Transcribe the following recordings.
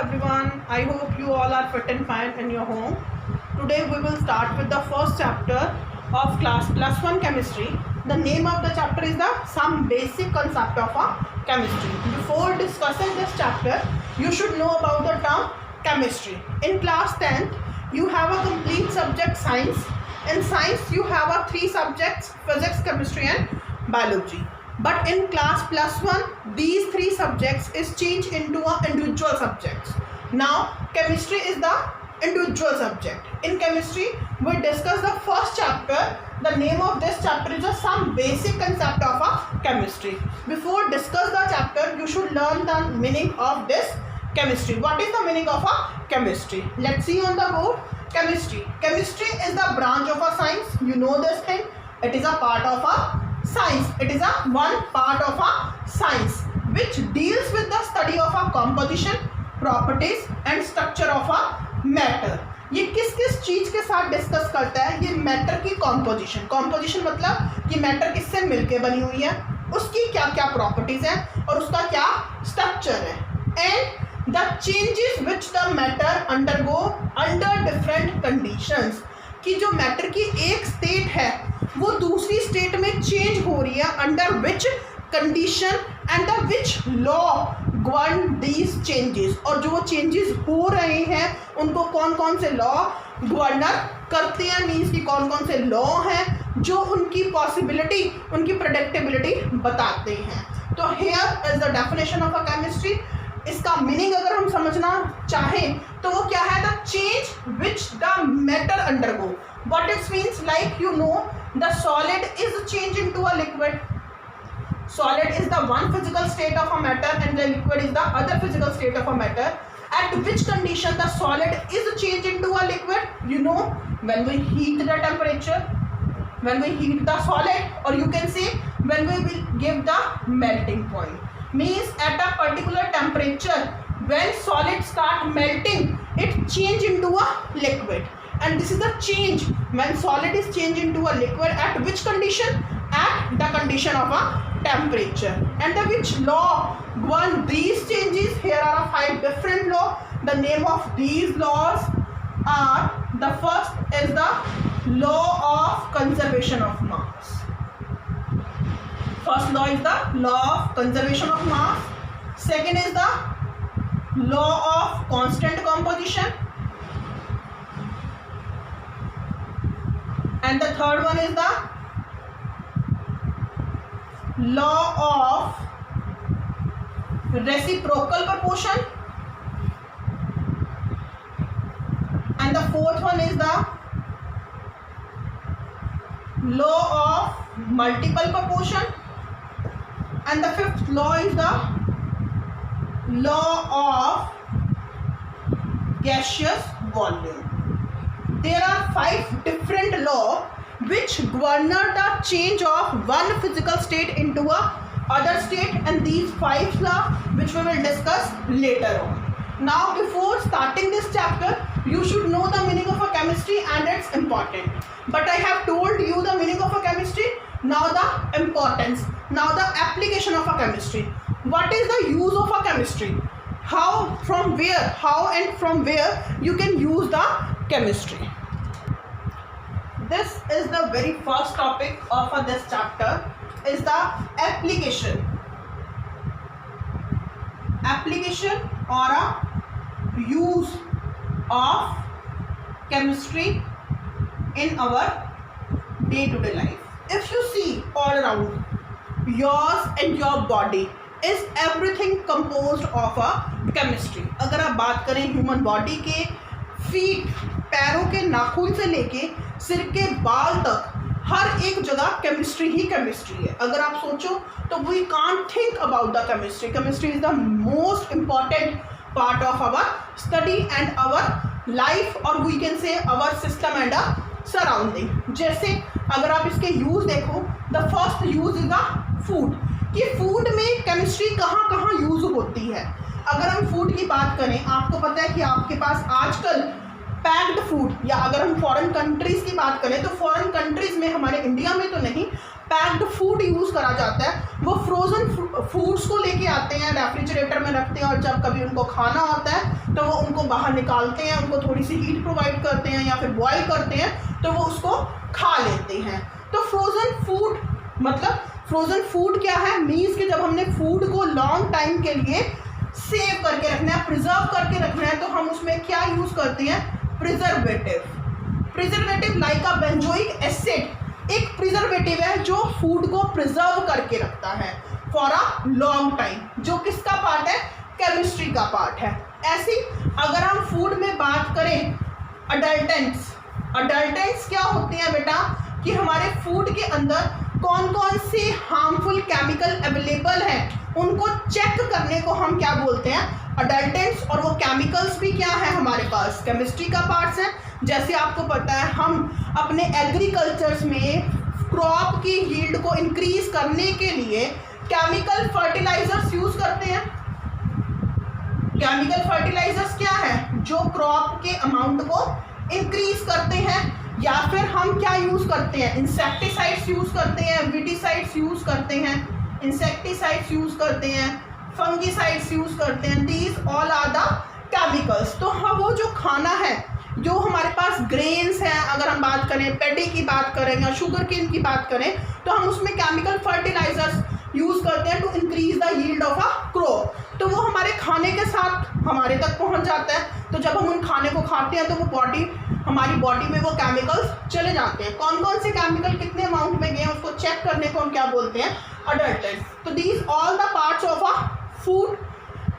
everyone. I hope you all are fit and fine in your home. Today we will start with the first chapter of class +1 chemistry. The name of the chapter is the some basic concept of a chemistry. Before discussing this chapter, you should know about the term chemistry. In class 10th, you have a complete subject science. In science, you have a 3 subjects: physics, chemistry and biology. But in class +1, these 3 subjects is changed into a individual subjects. Now chemistry is the individual subject. In chemistry, we discuss the first chapter. The name of this chapter is some basic concept of a chemistry. Before discuss the chapter, you should learn the meaning of this chemistry. What is the meaning of a chemistry? Let's see on the board. Chemistry. Chemistry is the branch of a science. You know this thing. It is a part of a science. It is a one part of a science which deals with the study of a composition, properties and structure of a matter. ये किस किस चीज के साथ discuss करता है? ये matter की कॉम्पोजिशन. कॉम्पोजिशन मतलब कि मैटर किससे मिलके बनी हुई है, उसकी क्या क्या प्रॉपर्टीज है और उसका क्या स्ट्रक्चर है. And the changes which the matter undergo under different conditions. कि जो मैटर की एक स्टेट है वो दूसरी स्टेट में चेंज हो रही है under which condition and the which law govern these changes. और जो चेंजेस हो रहे हैं उनको कौन कौन से लॉ गवर्नर करते हैं. मीन्स कि कौन कौन से लॉ हैं जो उनकी पॉसिबिलिटी, उनकी प्रेडिक्टेबिलिटी बताते हैं. तो here is the definition of a chemistry. इसका मीनिंग अगर हम समझना चाहें तो वो क्या है? The change which the matter undergo. What it means, like you know the solid is change into a liquid. Solid is the one physical state of a matter and the liquid is the other physical state of a matter. At which condition the solid is changed into a liquid? You know, when we heat the temperature, when we heat the solid, or you can say when we will give the melting point. Means at a particular temperature, when solid start melting, it change into a liquid. And this is the change when solid is changed into a liquid. At which condition? At the condition of a temperature. And the which law govern these changes? Here are 5 different laws. The name of these laws are, the first is the law of conservation of mass. First law is the law of conservation of mass. Second is the law of constant composition. And the third one is the law of reciprocal proportion. And the fourth one is the law of multiple proportion. And the fifth law is the law of gaseous volume. There are 5 different laws which govern the change of one physical state into a other state, and these 5 laws which we will discuss later on. Now before starting this chapter, you should know the meaning of a chemistry and its importance. But I have told you the meaning of a chemistry. Now the importance, now the application of a chemistry. What is the use of a chemistry? How, from where, how and from where you can use the chemistry. This is the very first topic of this chapter, is the application. Application or a use of chemistry in our day-to-day life. If you see all around, yours and your body is everything composed of a chemistry. अगर आप बात करें human body के feet, पैरों के नाखून से लेके सिर के बाल तक, हर एक जगह केमिस्ट्री ही केमिस्ट्री है. अगर आप सोचो तो we can't think about the chemistry. Chemistry is the most important part of our study and our life, और we can say our system and a surrounding. जैसे अगर आप इसके यूज देखो, the first use is the food. कि food में chemistry कहाँ कहाँ यूज होती है. अगर हम फूड की बात करें, आपको पता है कि आपके पास आजकल पैक्ड फूड, या अगर हम फॉरेन कंट्रीज़ की बात करें तो फॉरेन कंट्रीज़ में, हमारे इंडिया में तो नहीं, पैक्ड फूड यूज़ करा जाता है. वो फ्रोज़न फूड्स को लेके आते हैं, रेफ्रिजरेटर में रखते हैं और जब कभी उनको खाना होता है तो वो उनको बाहर निकालते हैं, उनको थोड़ी सी हीट प्रोवाइड करते हैं या फिर बॉयल करते हैं, तो वो उसको खा लेते हैं। तो फ्रोज़न फूड मतलब फ्रोज़न फूड क्या है, मीन्स कि जब हमने फूड को लॉन्ग टाइम के लिए सेव करके रखना है, प्रिजर्व करके रखना है, तो हम उसमें क्या यूज़ करते हैं, प्रिजर्वेटिव लाइक अ बेंजोइक एसिड एक प्रिजर्वेटिव है जो फूड को प्रिजर्व करके रखता है फॉर अ लॉन्ग टाइम, जो किसका पार्ट है, केमिस्ट्री का पार्ट है। ऐसी अगर हम फूड में बात करें अडल्टेंट्स क्या होते हैं बेटा, कि हमारे फूड के अंदर कौन कौन से हार्मफुल केमिकल अवेलेबल हैं, उनको चेक करने को हम क्या बोलते हैं, अडल्टेंट्स। और वो केमिकल्स भी क्या है हमारे पास, केमिस्ट्री का पार्ट्स है। जैसे आपको पता है हम अपने एग्रीकल्चर्स में क्रॉप की यील्ड को इंक्रीज करने के लिए केमिकल फर्टिलाइजर्स यूज करते हैं। केमिकल फर्टिलाइजर्स क्या है, जो क्रॉप के अमाउंट को इंक्रीज करते हैं। या फिर हम क्या यूज करते हैं, इंसेक्टिसाइड्स यूज करते हैं, विटिसाइड्स यूज करते हैं, इंसेक्टिसाइड्स यूज करते हैं, फंगिसाइड्स यूज करते हैं। These all are the chemicals. तो हाँ, वो जो खाना है, जो हमारे पास ग्रेन्स हैं, अगर हम बात करें पैडी की बात करें या शुगर केन की बात करें, तो हम उसमें केमिकल फर्टिलाइजर्स यूज करते हैं to increase the yield of a crop. तो वो हमारे खाने के साथ हमारे तक पहुंच जाता है। तो जब हम उन खाने को खाते हैं तो वो हमारी बॉडी में वो केमिकल्स चले जाते हैं। कौन कौन से केमिकल कितने अमाउंट में गए उसको चेक करने को हम क्या बोलते हैं, अडल्टेंट्स। तो these all the parts of a food.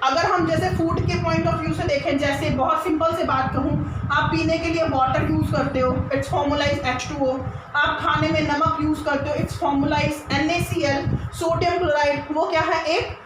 अगर हम जैसे फूड के पॉइंट ऑफ व्यू से देखें, जैसे बहुत सिंपल से बात कहूँ, आप पीने के लिए वाटर यूज़ करते हो, इट्स फॉर्मुलाइज H2O। आप खाने में नमक यूज़ करते हो, it's formalise NaCl। Sodium chloride वो क्या है, एक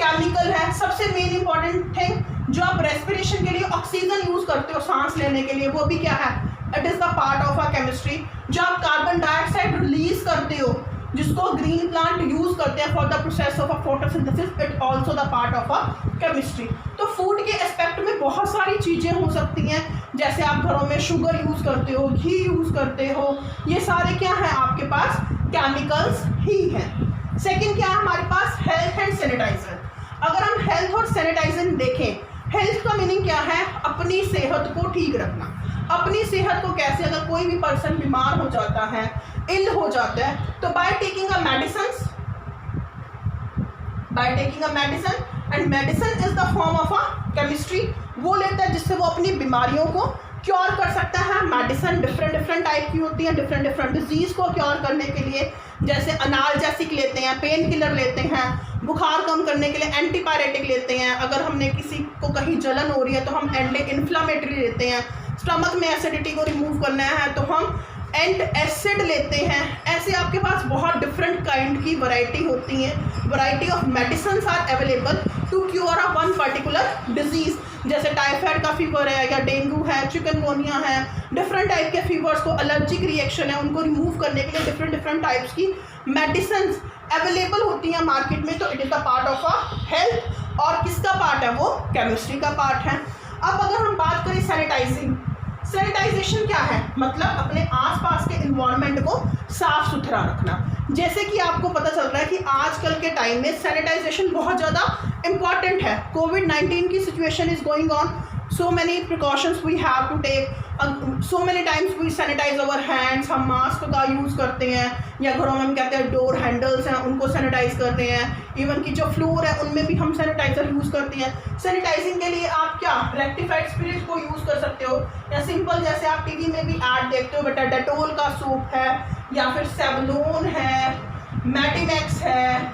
केमिकल है। सबसे मेन इंपॉर्टेंट थिंग, जो आप रेस्पिरेशन के लिए ऑक्सीजन यूज़ करते हो सांस लेने के लिए, वो भी क्या है, it is the part of a chemistry. जो आप कार्बन डाइऑक्साइड रिलीज करते हो, जिसको ग्रीन प्लांट यूज करते हैं for the process of a photosynthesis, it also the part of a chemistry. तो फूड के एस्पेक्ट में बहुत सारी चीज़ें हो सकती हैं, जैसे आप घरों में शुगर यूज़ करते हो, घी यूज़ करते हो, ये सारे क्या हैं आपके पास, केमिकल्स ही हैं। सेकेंड क्या है हमारे पास, हेल्थ एंड सैनिटाइजर। अगर हम हेल्थ और सैनिटाइजर देखें, हेल्थ का मीनिंग क्या है, अपनी सेहत को ठीक रखना। अपनी सेहत को कैसे, अगर कोई भी पर्सन बीमार हो जाता है, इल हो जाता है, तो by taking a medicine and medicine is the form of a chemistry. वो लेता है जिससे वो अपनी बीमारियों को क्योर कर सकता है। मेडिसिन डिफरेंट टाइप की होती है, डिफरेंट डिजीज को क्योर करने के लिए, जैसे अनाल्जेसिक लेते हैं, पेन किलर लेते हैं, बुखार कम करने के लिए एंटीपायरेटिक लेते हैं। अगर हमने किसी को कहीं जलन हो रही है तो हम एंटी इन्फ्लामेटरी लेते हैं। स्टमक में एसिडिटी को रिमूव करना है तो हम एंट एसिड लेते हैं। ऐसे आपके पास बहुत डिफरेंट काइंड की वैरायटी होती है। Variety of medicines are available to cure a one particular disease, जैसे टाइफाइड का फीवर है या डेंगू है, चिकनगोनिया है, डिफरेंट टाइप के फीवर्स को, एलर्जिक रिएक्शन है, उनको रिमूव करने के लिए डिफरेंट टाइप्स की मेडिसिन्स अवेलेबल होती हैं मार्केट में। तो it is the part of a health, और किसका पार्ट है, वो केमिस्ट्री का पार्ट है। अब अगर हम बात करें सैनिटाइजेशन क्या है, मतलब अपने आसपास के इन्वायरमेंट को साफ सुथरा रखना। जैसे कि आपको पता चल रहा है कि आजकल के टाइम में सैनिटाइजेशन बहुत ज़्यादा इम्पॉर्टेंट है। कोविड-19 की situation is going on, so many precautions we have to take, so many times we sanitize our hands। हम मास्क का यूज़ करते हैं, या घरों में हम कहते हैं डोर हैंडल्स हैं उनको सैनिटाइज करते हैं, इवन कि जो फ्लोर है उनमें भी हम सैनिटाइजर यूज़ करते हैं। सैनिटाइजिंग के लिए आप क्या रेक्टिफाइड स्पिरिट को यूज़ कर सकते हो, या सिंपल जैसे आप टीवी में भी ऐड देखते हो, बेटा डेटोल का सोप है, या फिर सेवलोन है, मैटिमैक्स है,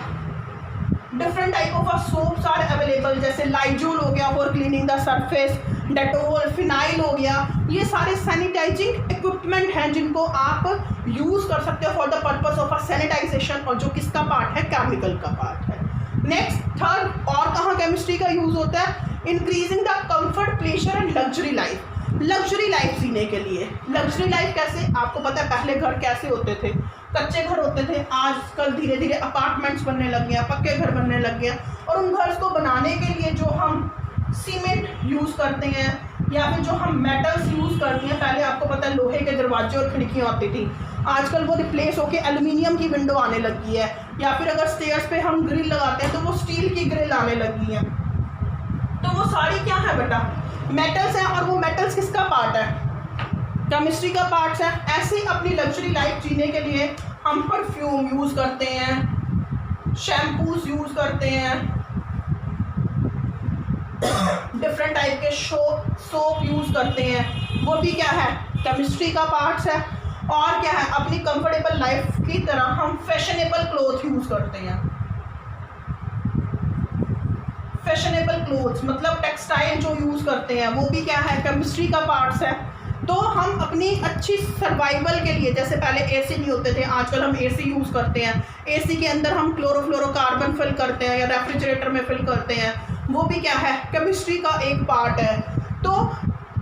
different type of soaps are available, जैसे लाइजोल हो गया for cleaning the surface, Dettol, phenyl हो गया। ये सारे सैनिटाइजिंग इक्विपमेंट हैं जिनको आप यूज़ कर सकते हो for the purpose of a sanitization, और जो किसका पार्ट है, केमिकल का पार्ट है। नेक्स्ट थर्ड, और कहाँ केमिस्ट्री का यूज़ होता है, increasing the comfort, pleasure and luxury life. Luxury life जीने के लिए, लग्जरी लाइफ कैसे, आपको पता है पहले घर कैसे होते थे, कच्चे घर होते थे, आजकल धीरे धीरे अपार्टमेंट्स बनने लग गए हैं, पक्के घर बनने लग गए हैं। और उन घर को बनाने के लिए जो हम सीमेंट यूज़ करते हैं, या फिर जो हम मेटल्स यूज़ करते हैं, पहले आपको पता है लोहे के दरवाजे और खिड़कियाँ आती थी, आजकल वो रिप्लेस होके एल्युमिनियम की विंडो आने लगी है, या फिर अगर स्टेयर्स पे हम ग्रिल लगाते हैं तो वो स्टील की ग्रिल आने लगी है। तो वो सारी क्या है बेटा, मेटल्स हैं और वो मेटल्स किसका पार्ट है, केमिस्ट्री का पार्ट है। ऐसे ही अपनी लग्जरी लाइफ जीने के लिए हम परफ्यूम यूज़ करते हैं, शैम्पूज यूज़ करते हैं, डिफरेंट टाइप के सोप यूज़ करते हैं, वो भी क्या है, केमिस्ट्री का पार्ट्स है। और क्या है, अपनी कंफर्टेबल लाइफ की तरह हम फैशनेबल क्लोथ यूज़ करते हैं। फैशनेबल क्लोथ्स मतलब टेक्सटाइल जो यूज़ करते हैं वो भी क्या है, केमिस्ट्री का पार्ट्स है। तो हम अपनी अच्छी सर्वाइवल के लिए, जैसे पहले एसी नहीं होते थे, आजकल हम एसी यूज़ करते हैं, एसी के अंदर हम क्लोरोफ्लोरोकार्बन फिल करते हैं या रेफ्रिजरेटर में फिल करते हैं, वो भी क्या है, केमिस्ट्री का एक पार्ट है। तो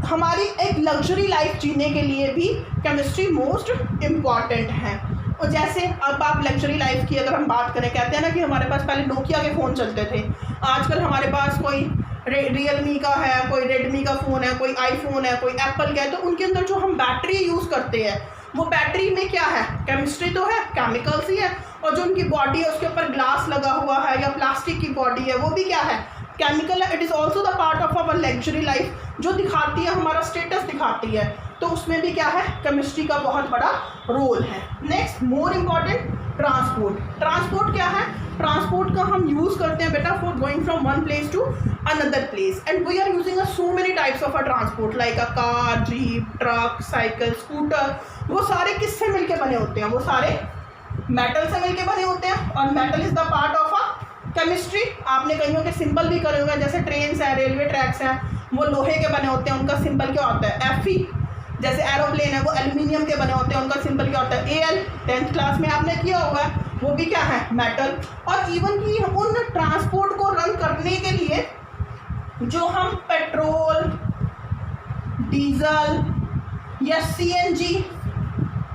हमारी एक लग्जरी लाइफ जीने के लिए भी केमिस्ट्री मोस्ट इम्पॉर्टेंट है। और जैसे अब आप लग्जरी लाइफ की अगर हम बात करें, कहते हैं ना कि हमारे पास पहले नोकिया के फ़ोन चलते थे, आजकल हमारे पास कोई रियलमी का है, कोई रेडमी का फ़ोन है, कोई आईफोन है, कोई एप्पल का है। तो उनके अंदर जो हम बैटरी यूज़ करते हैं वो बैटरी में क्या है, केमिस्ट्री तो है, केमिकल्स ही है। और जो उनकी बॉडी है उसके ऊपर ग्लास लगा हुआ है या प्लास्टिक की बॉडी है, वो भी क्या है, केमिकल है। It is also the part of our luxury life, जो दिखाती है, हमारा स्टेटस दिखाती है। तो उसमें भी क्या है, केमिस्ट्री का बहुत बड़ा रोल है। Next more important, transport. Transport क्या है, ट्रांसपोर्ट का हम यूज़ करते हैं बेटा for going from one place to another place, and we are using so many types of a transport like a car, jeep, truck, cycle, scooter. वो सारे किससे मिलके बने होते हैं, वो सारे मेटल से मिलके बने होते हैं। और metal is the part of a chemistry. आपने कहीं के सिंबल भी करे हुए हैं, जैसे ट्रेन्स है, रेलवे ट्रैक्स हैं, वो लोहे के बने होते हैं, उनका सिंबल क्या होता है, Fe। जैसे एरोप्लेन है वो एल्यूमिनियम के बने होते हैं, उनका सिंबल क्या होता है, Al। 10th क्लास में आपने किया होगा, वो भी क्या है, मेटल। और इवन कि उन ट्रांसपोर्ट को रन करने के लिए जो हम पेट्रोल, डीजल या CNG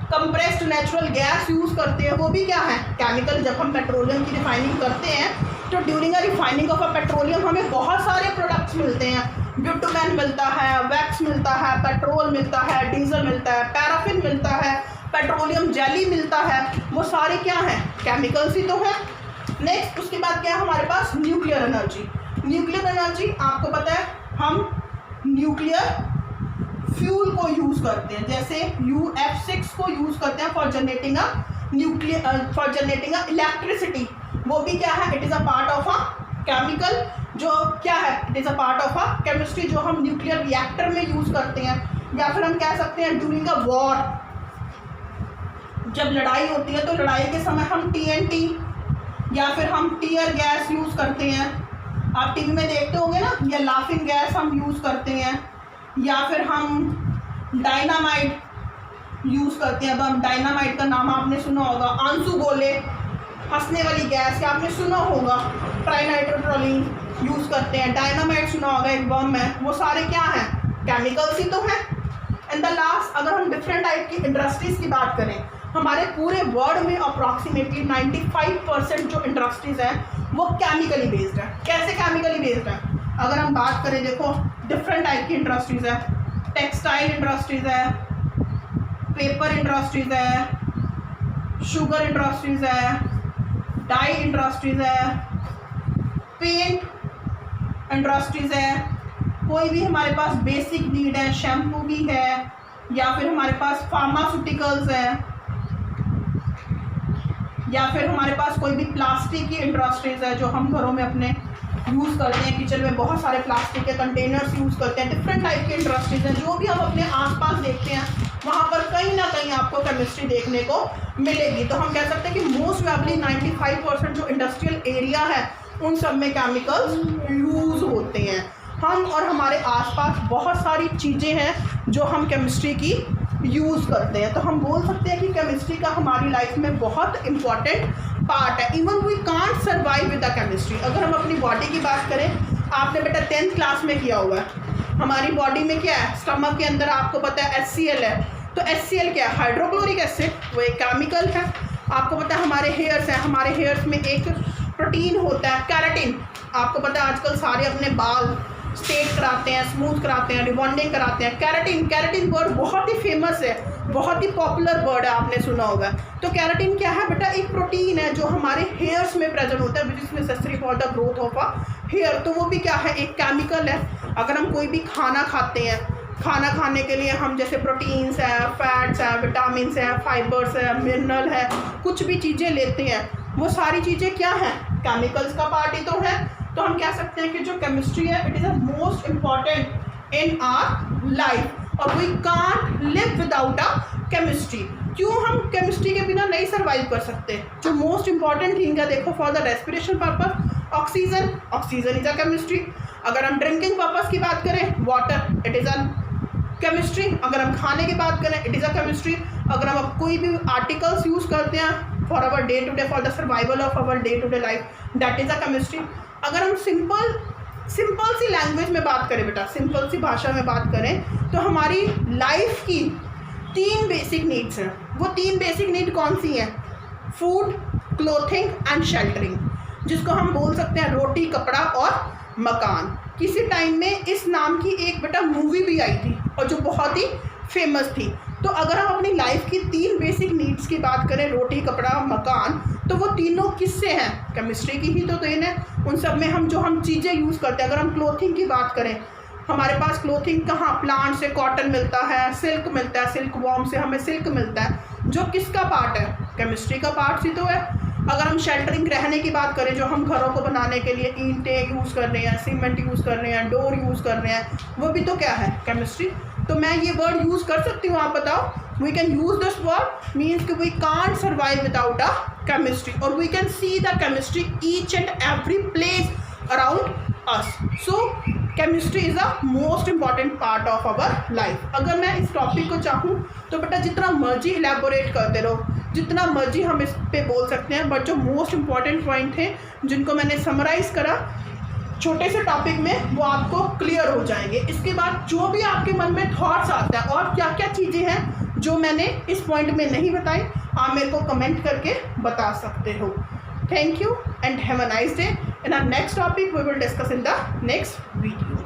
compressed natural gas use करते हैं, वो भी क्या है, केमिकल। जब हम पेट्रोलियम की रिफाइनिंग करते हैं तो during a refining of a petroleum हमें बहुत सारे प्रोडक्ट्स मिलते हैं, ब्यूटुमेन मिलता है, वैक्स मिलता है, पेट्रोल मिलता है, डीजल मिलता है, पैराफिन मिलता है, पेट्रोलियम जेली मिलता है। वो सारे क्या हैं, केमिकल्स ही तो हैं। नेक्स्ट उसके बाद क्या है हमारे पास, न्यूक्लियर एनर्जी। न्यूक्लियर एनर्जी आपको पता है, हम न्यूक्लियर फ्यूल को यूज़ करते हैं, जैसे UF6 को यूज़ करते हैं फॉर जनरेटिंग इलेक्ट्रिसिटी। वो भी क्या है, it is a part of a chemical, जो क्या है, it is a part of a chemistry, जो हम न्यूक्लियर रिएक्टर में यूज़ करते हैं। या फिर हम कह सकते हैं ड्यूरिंग अ वॉर, जब लड़ाई होती है तो लड़ाई के समय हम TNT या फिर हम टीयर गैस यूज़ करते हैं। आप टीवी में देखते होंगे ना, या लाफिंग गैस हम यूज़ करते हैं, या फिर हम डायनामाइट यूज़ करते हैं। अब हम डायनामाइट का नाम आपने सुना होगा, आंसू गोले, हंसने वाली गैस का आपने सुना होगा, ट्राइनाइट्रोटोलीन यूज़ करते हैं, डायनामाइट सुना होगा, एक बम है। वो सारे क्या हैं, केमिकल्स ही तो हैं। एंड द लास्ट, अगर हम डिफरेंट टाइप की इंडस्ट्रीज़ की बात करें, हमारे पूरे वर्ल्ड में अप्रॉक्सीमेटली 95% जो इंडस्ट्रीज़ हैं वो केमिकली बेस्ड है। कैसे केमिकली बेस्ड है, अगर हम बात करें, देखो डिफरेंट टाइप की इंडस्ट्रीज़ है, टेक्सटाइल इंडस्ट्रीज़ है, पेपर इंडस्ट्रीज़ है, शुगर इंडस्ट्रीज़ है, डाई इंडस्ट्रीज़ है, पेंट इंडस्ट्रीज़ है, कोई भी हमारे पास बेसिक नीड है, शैम्पू भी है, या फिर हमारे पास फार्मास्यूटिकल्स है, या फिर हमारे पास कोई भी प्लास्टिक की इंडस्ट्रीज़ है जो हम घरों में अपने यूज़ करते हैं, किचन में बहुत सारे प्लास्टिक के कंटेनर्स यूज़ करते हैं। डिफरेंट टाइप की इंडस्ट्रीज़ हैं, जो भी हम अपने आसपास देखते हैं वहाँ पर कहीं ना कहीं आपको केमिस्ट्री देखने को मिलेगी। तो हम कह सकते हैं कि मोस्ट प्रोबेबली 95% जो इंडस्ट्रियल एरिया है उन सब में केमिकल्स यूज़ होते हैं। हम और हमारे आसपास बहुत सारी चीज़ें हैं जो हम केमिस्ट्री की यूज़ करते हैं। तो हम बोल सकते हैं कि केमिस्ट्री का हमारी लाइफ में बहुत इंपॉर्टेंट पार्ट है। Even we can't survive with the chemistry. अगर हम अपनी बॉडी की बात करें, आपने बेटा 10th क्लास में किया हुआ है, हमारी बॉडी में क्या है, स्टमक के अंदर आपको पता है HCl है। तो HCl क्या है, हाइड्रोक्लोरिक एसिड, वो एक केमिकल है। आपको पता है हमारे हेयर्स हैं, हमारे हेयर्स में एक प्रोटीन होता है केराटिन। आपको पता है आजकल सारे अपने बाल स्ट्रेट कराते हैं, स्मूथ कराते हैं, रिबॉन्डिंग कराते हैं। केराटिन वर्ड बहुत ही फेमस है, बहुत ही पॉपुलर वर्ड है, आपने सुना होगा। तो केराटिन क्या है बेटा, एक प्रोटीन है जो हमारे हेयर्स में प्रेजेंट होता है, which is necessary for the growth of a hair. तो वो भी क्या है, एक केमिकल है। अगर हम कोई भी खाना खाते हैं, खाना खाने के लिए हम जैसे प्रोटीन्स है, फैट्स है, विटामिन है, फाइबर्स है, मिनरल है, कुछ भी चीज़ें लेते हैं, वो सारी चीज़ें क्या हैं, केमिकल्स का पार्ट ही तो है। तो हम कह सकते हैं कि जो केमिस्ट्री है it is the most important in our life और we can't live without a chemistry. क्यों हम केमिस्ट्री के बिना नहीं सर्वाइव कर सकते? जो मोस्ट इंपॉर्टेंट थिंग है, देखो, for the respiration purpose oxygen, oxygen is a chemistry. अगर हम ड्रिंकिंग पर्पस की बात करें, water, it is a chemistry. अगर हम खाने की बात करें, इट इज़ अ केमिस्ट्री। अगर हम कोई भी आर्टिकल्स यूज़ करते हैं for our day to day, for the survival of our day to day life, that is a chemistry. अगर हम सिंपल सी लैंग्वेज में बात करें बेटा, सिंपल सी भाषा में बात करें, तो हमारी लाइफ की 3 बेसिक नीड्स हैं। वो 3 बेसिक नीड कौन सी हैं? फूड, क्लोथिंग एंड शेल्टरिंग, जिसको हम बोल सकते हैं रोटी, कपड़ा और मकान। किसी टाइम में इस नाम की एक बेटा मूवी भी आई थी और जो बहुत ही फेमस थी। तो अगर हम अपनी लाइफ की 3 बेसिक नीड्स की बात करें, रोटी, कपड़ा, मकान, तो वो तीनों किससे हैं? केमिस्ट्री की ही तो देन है। उन सब में हम चीज़ें यूज़ करते हैं। अगर हम क्लोथिंग की बात करें, हमारे पास क्लोथिंग कहाँ? प्लांट से कॉटन मिलता है, सिल्क मिलता है, सिल्क वॉर्म से हमें सिल्क मिलता है, जो किसका पार्ट है? केमिस्ट्री का पार्ट ही तो है। अगर हम शेल्टरिंग, रहने की बात करें, जो हम घरों को बनाने के लिए ईंटें यूज़ कर रहे हैं, सीमेंट यूज़ कर रहे हैं, डोर यूज़ कर रहे हैं, वो भी तो क्या है? केमिस्ट्री। तो मैं ये वर्ड यूज़ कर सकती हूँ, आप बताओ? We can use this word means कि we can't survive without a chemistry और we can see the chemistry each and every place around us. So chemistry is the most important part of our life. अगर मैं इस topic को चाहूँ तो बेटा जितना मर्जी इलेबोरेट करते रहो, जितना मर्जी हम इस पे बोल सकते हैं, बट जो मोस्ट इम्पॉर्टेंट पॉइंट थे जिनको मैंने समराइज़ करा छोटे से टॉपिक में, वो आपको क्लियर हो जाएंगे। इसके बाद जो भी आपके मन में थॉट्स आता है और क्या क्या चीज़ें हैं जो मैंने इस पॉइंट में नहीं बताई, आप मेरे को कमेंट करके बता सकते हो। Thank you and have a nice day. In our next topic we will discuss in the next video.